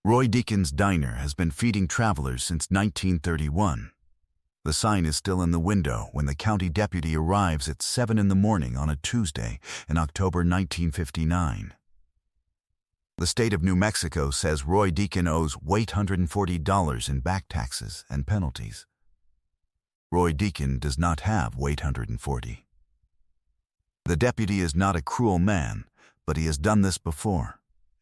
Roy Deacon's diner has been feeding travelers since 1931. The sign is still in the window when the county deputy arrives at 7 in the morning on a Tuesday in October 1959. The state of New Mexico says Roy Deacon owes $840 in back taxes and penalties. Roy Deacon does not have $840. The deputy is not a cruel man, but he has done this before,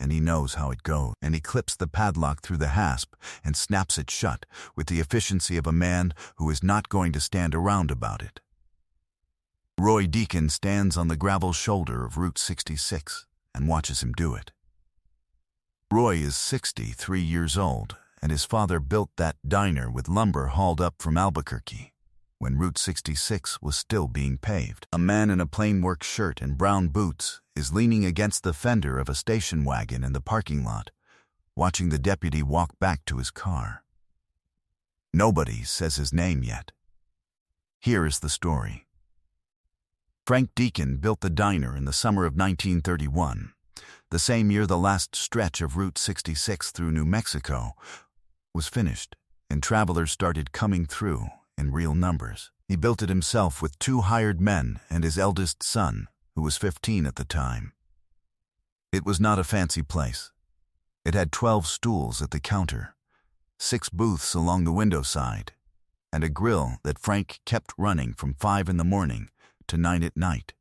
and he knows how it goes. And he clips the padlock through the hasp and snaps it shut with the efficiency of a man who is not going to stand around about it. Roy Deacon stands on the gravel shoulder of Route 66 and watches him do it. Roy is 63 years old, and his father built that diner with lumber hauled up from Albuquerque when Route 66 was still being paved. A man in a plain work shirt and brown boots is leaning against the fender of a station wagon in the parking lot, watching the deputy walk back to his car. Nobody says his name yet. Here is the story. Frank Deacon built the diner in the summer of 1931. The same year the last stretch of Route 66 through New Mexico was finished, and travelers started coming through in real numbers. He built it himself with 2 hired men and his eldest son, who was 15 at the time. It was not a fancy place. It had 12 stools at the counter, 6 booths along the window side, and a grill that Frank kept running from 5 in the morning to 9 at night.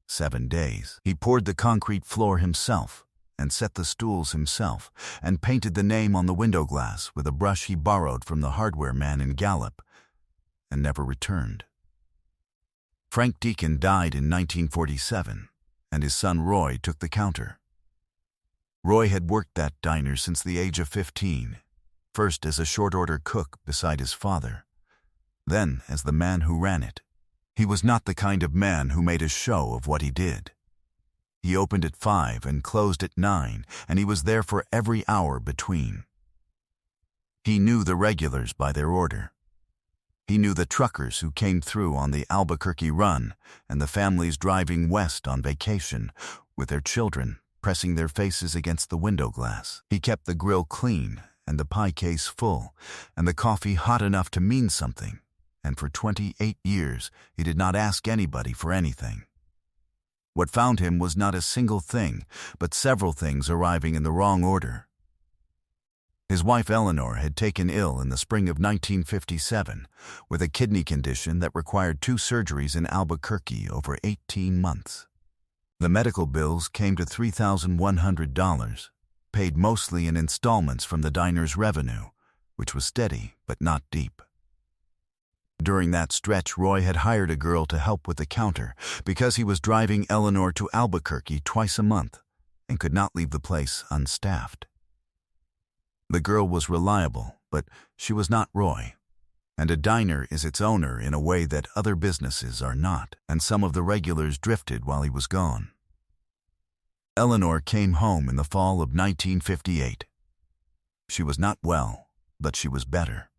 7 days. He poured the concrete floor himself and set the stools himself and painted the name on the window glass with a brush he borrowed from the hardware man in Gallup and never returned. Frank Deacon died in 1947, and his son Roy took the counter. Roy had worked that diner since the age of 15, first as a short-order cook beside his father, then as the man who ran it. He was not the kind of man who made a show of what he did. He opened at 5 and closed at 9, and he was there for every hour between. He knew the regulars by their order. He knew the truckers who came through on the Albuquerque run and the families driving west on vacation with their children pressing their faces against the window glass. He kept the grill clean and the pie case full and the coffee hot enough to mean something. And for 28 years, he did not ask anybody for anything. What found him was not a single thing, but several things arriving in the wrong order. His wife Eleanor had taken ill in the spring of 1957 with a kidney condition that required 2 surgeries in Albuquerque over 18 months. The medical bills came to $3,100, paid mostly in installments from the diner's revenue, which was steady but not deep. During that stretch, Roy had hired a girl to help with the counter because he was driving Eleanor to Albuquerque twice a month and could not leave the place unstaffed. The girl was reliable, but she was not Roy, and a diner is its owner in a way that other businesses are not, and some of the regulars drifted while he was gone. Eleanor came home in the fall of 1958. She was not well, but she was better.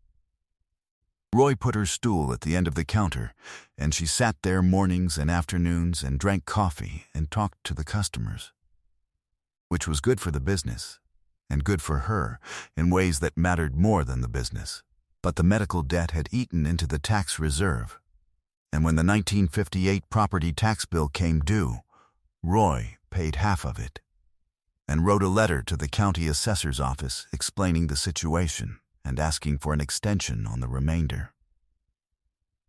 Roy put her stool at the end of the counter, and she sat there mornings and afternoons and drank coffee and talked to the customers, which was good for the business and good for her in ways that mattered more than the business. But the medical debt had eaten into the tax reserve, and when the 1958 property tax bill came due, Roy paid half of it and wrote a letter to the county assessor's office explaining the situation and asking for an extension on the remainder.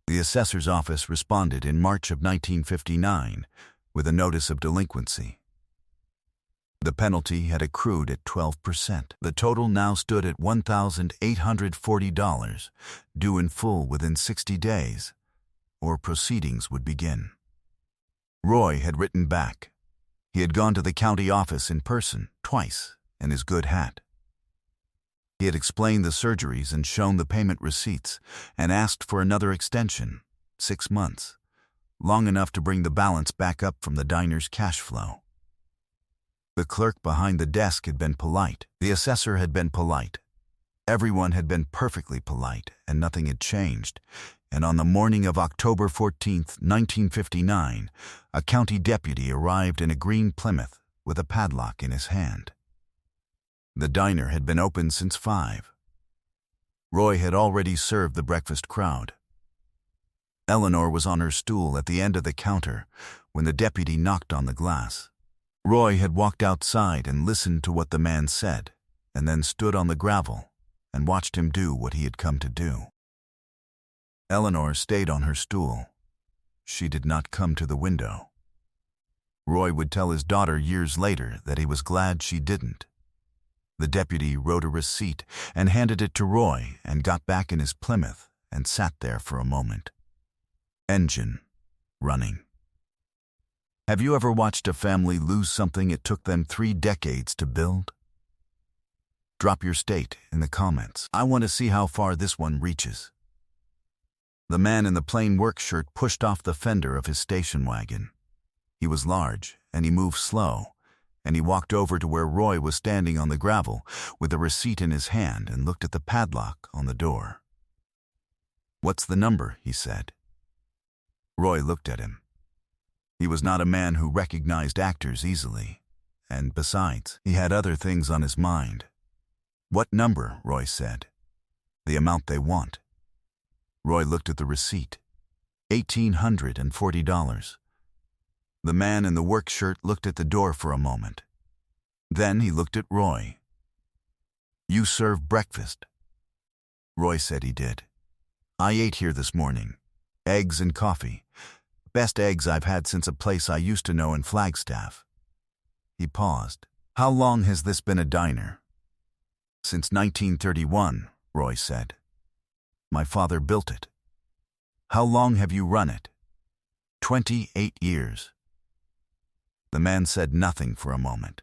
The assessor's office responded in March of 1959 with a notice of delinquency. The penalty had accrued at 12%. The total now stood at $1,840, due in full within 60 days, or proceedings would begin. Roy had written back. He had gone to the county office in person twice in his good hat. He had explained the surgeries and shown the payment receipts and asked for another extension, 6 months, long enough to bring the balance back up from the diner's cash flow. The clerk behind the desk had been polite. The assessor had been polite. Everyone had been perfectly polite, and nothing had changed. And on the morning of October 14, 1959, a county deputy arrived in a green Plymouth with a padlock in his hand. The diner had been open since 5. Roy had already served the breakfast crowd. Eleanor was on her stool at the end of the counter when the deputy knocked on the glass. Roy had walked outside and listened to what the man said, and then stood on the gravel and watched him do what he had come to do. Eleanor stayed on her stool. She did not come to the window. Roy would tell his daughter years later that he was glad she didn't. The deputy wrote a receipt and handed it to Roy and got back in his Plymouth and sat there for a moment. Engine running. Have you ever watched a family lose something it took them 3 decades to build? Drop your state in the comments. I want to see how far this one reaches. The man in the plain work shirt pushed off the fender of his station wagon. He was large, and he moved slow, and he walked over to where Roy was standing on the gravel with the receipt in his hand and looked at the padlock on the door. "What's the number?" he said. Roy looked at him. He was not a man who recognized actors easily, and besides, he had other things on his mind. "What number?" Roy said. "The amount they want." Roy looked at the receipt. $1,840. The man in the work shirt looked at the door for a moment. Then he looked at Roy. "You serve breakfast?" Roy said he did. "I ate here this morning. Eggs and coffee. Best eggs I've had since a place I used to know in Flagstaff." He paused. "How long has this been a diner?" "Since 1931, Roy said. "My father built it." "How long have you run it?" 28 years. The man said nothing for a moment.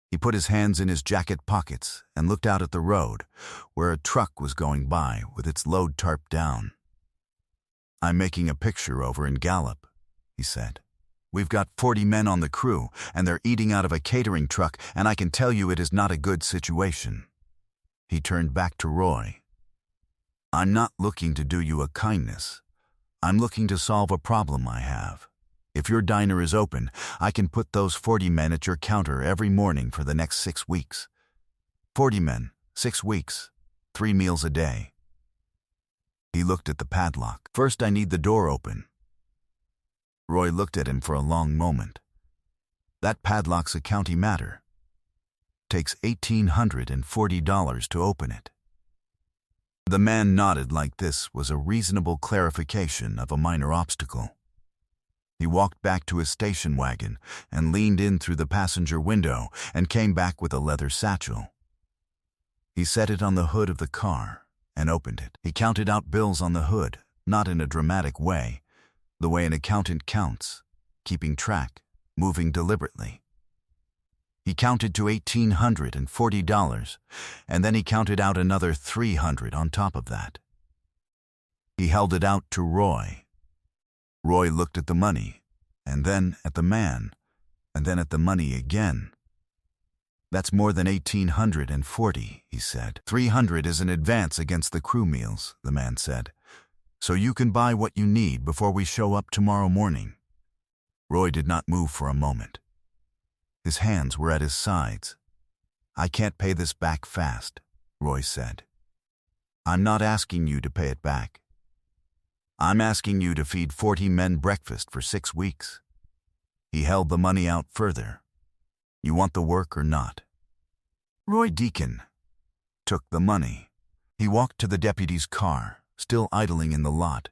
He put his hands in his jacket pockets and looked out at the road, where a truck was going by with its load tarp down. "I'm making a picture over in Gallup," he said. "We've got 40 men on the crew, and they're eating out of a catering truck, and I can tell you it is not a good situation." He turned back to Roy. "I'm not looking to do you a kindness. I'm looking to solve a problem I have. If your diner is open, I can put those 40 men at your counter every morning for the next 6 weeks. 40 men, 6 weeks, 3 meals a day." He looked at the padlock. "First, I need the door open." Roy looked at him for a long moment. "That padlock's a county matter. Takes $1,840 to open it." The man nodded like this was a reasonable clarification of a minor obstacle. He walked back to his station wagon and leaned in through the passenger window and came back with a leather satchel. He set it on the hood of the car and opened it. He counted out bills on the hood, not in a dramatic way, the way an accountant counts, keeping track, moving deliberately. He counted to $1,840, and then he counted out another $300 on top of that. He held it out to Roy. Roy looked at the money, and then at the man, and then at the money again. "That's more than $1,840, he said. $300 is an advance against the crew meals, the man said. "So you can buy what you need before we show up tomorrow morning." Roy did not move for a moment. His hands were at his sides. "I can't pay this back fast," Roy said. "I'm not asking you to pay it back. I'm asking you to feed 40 men breakfast for 6 weeks. He held the money out further. "You want the work or not?" Roy Deacon took the money. He walked to the deputy's car, still idling in the lot,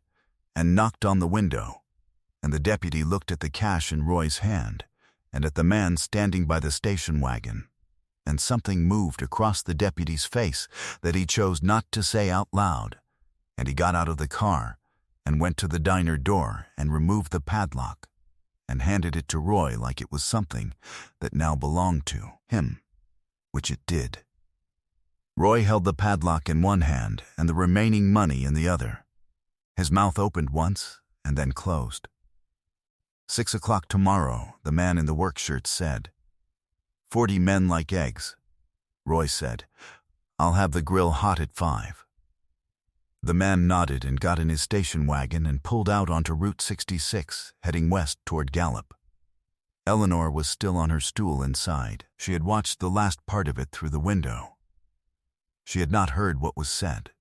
and knocked on the window, and the deputy looked at the cash in Roy's hand and at the man standing by the station wagon, and something moved across the deputy's face that he chose not to say out loud, and he got out of the car and went to the diner door and removed the padlock and handed it to Roy like it was something that now belonged to him, which it did. Roy held the padlock in one hand and the remaining money in the other. His mouth opened once and then closed. 6 o'clock tomorrow, the man in the work shirt said. 40 men like eggs, Roy said. "I'll have the grill hot at 5. The man nodded and got in his station wagon and pulled out onto Route 66, heading west toward Gallup. Eleanor was still on her stool inside. She had watched the last part of it through the window. She had not heard what was said.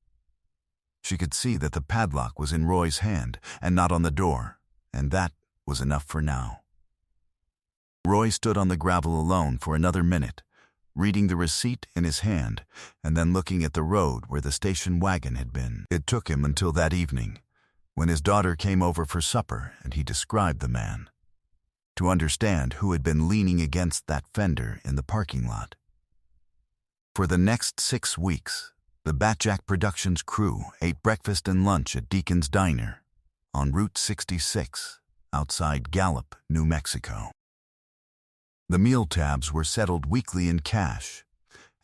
She could see that the padlock was in Roy's hand and not on the door, and that was enough for now. Roy stood on the gravel alone for another minute, reading the receipt in his hand and then looking at the road where the station wagon had been. It took him until that evening, when his daughter came over for supper and he described the man, to understand who had been leaning against that fender in the parking lot. For the next 6 weeks, the Batjack Productions crew ate breakfast and lunch at Deacon's Diner on Route 66 outside Gallup, New Mexico. The meal tabs were settled weekly in cash,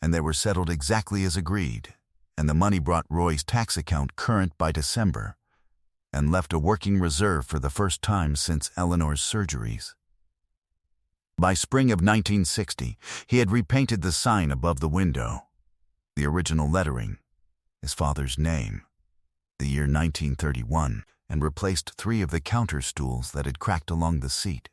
and they were settled exactly as agreed, and the money brought Roy's tax account current by December and left a working reserve for the first time since Eleanor's surgeries. By spring of 1960, he had repainted the sign above the window, the original lettering, his father's name, the year 1931, and replaced 3 of the counter stools that had cracked along the seat.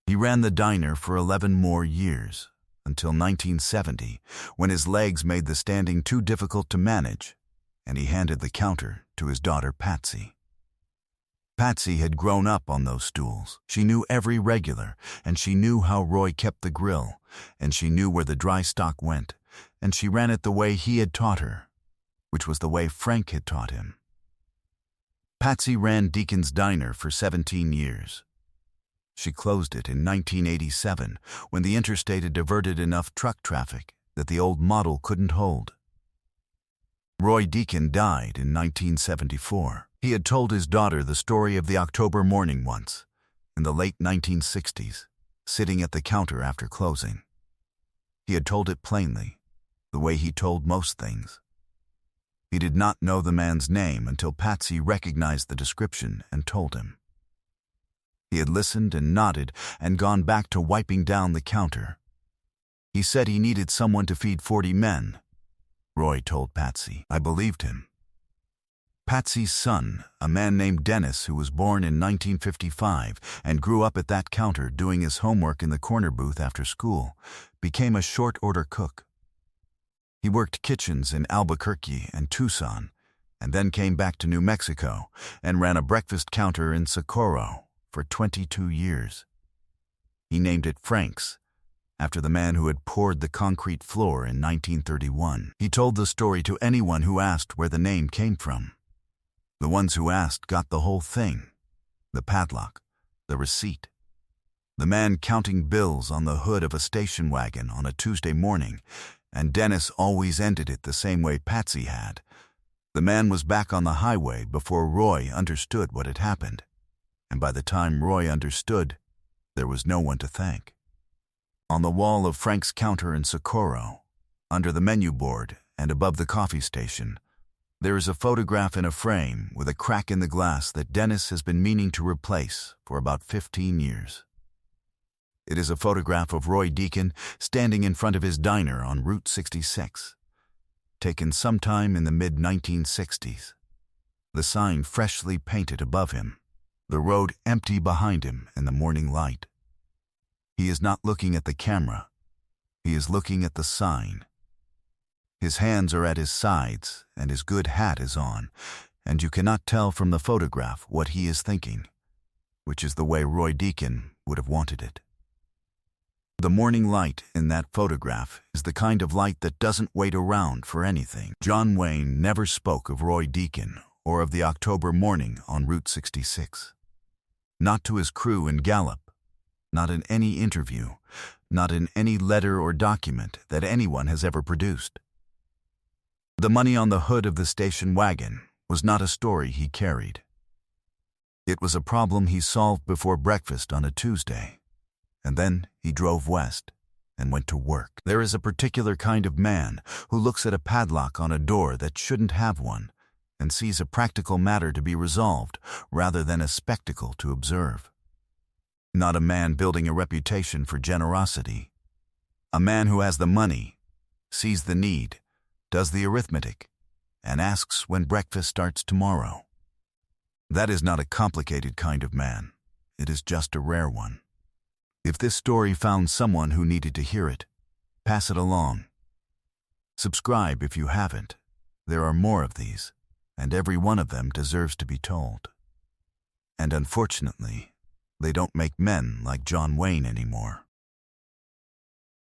He ran the diner for 11 more years, until 1970, when his legs made the standing too difficult to manage, and he handed the counter to his daughter Patsy. Patsy had grown up on those stools. She knew every regular, and she knew how Roy kept the grill, and she knew where the dry stock went, and she ran it the way he had taught her, which was the way Frank had taught him. Patsy ran Deacon's Diner for 17 years. She closed it in 1987 when the interstate had diverted enough truck traffic that the old model couldn't hold. Roy Deacon died in 1974. He had told his daughter the story of the October morning once, in the late 1960s, sitting at the counter after closing. He had told it plainly, the way he told most things. He did not know the man's name until Patsy recognized the description and told him. He had listened and nodded and gone back to wiping down the counter. He said he needed someone to feed 40 men. Roy told Patsy. I believed him. Patsy's son, a man named Dennis who was born in 1955 and grew up at that counter doing his homework in the corner booth after school, became a short-order cook. He worked kitchens in Albuquerque and Tucson, and then came back to New Mexico and ran a breakfast counter in Socorro for 22 years. He named it Frank's, after the man who had poured the concrete floor in 1931. He told the story to anyone who asked where the name came from. The ones who asked got the whole thing: the padlock, the receipt, the man counting bills on the hood of a station wagon on a Tuesday morning, and Dennis always ended it the same way Patsy had. The man was back on the highway before Roy understood what had happened, and by the time Roy understood, there was no one to thank. On the wall of Frank's counter in Socorro, under the menu board and above the coffee station, there is a photograph in a frame with a crack in the glass that Dennis has been meaning to replace for about 15 years. It is a photograph of Roy Deacon standing in front of his diner on Route 66, taken sometime in the mid-1960s. The sign freshly painted above him, the road empty behind him in the morning light. He is not looking at the camera. He is looking at the sign. His hands are at his sides, and his good hat is on, and you cannot tell from the photograph what he is thinking, which is the way Roy Deacon would have wanted it. The morning light in that photograph is the kind of light that doesn't wait around for anything. John Wayne never spoke of Roy Deacon or of the October morning on Route 66. Not to his crew in Gallup, not in any interview, not in any letter or document that anyone has ever produced. The money on the hood of the station wagon was not a story he carried. It was a problem he solved before breakfast on a Tuesday, and then he drove west and went to work. There is a particular kind of man who looks at a padlock on a door that shouldn't have one and sees a practical matter to be resolved rather than a spectacle to observe. Not a man building a reputation for generosity. A man who has the money, sees the need, does the arithmetic, and asks when breakfast starts tomorrow. That is not a complicated kind of man. It is just a rare one. If this story found someone who needed to hear it, pass it along. Subscribe if you haven't. There are more of these, and every one of them deserves to be told. And unfortunately, they don't make men like John Wayne anymore.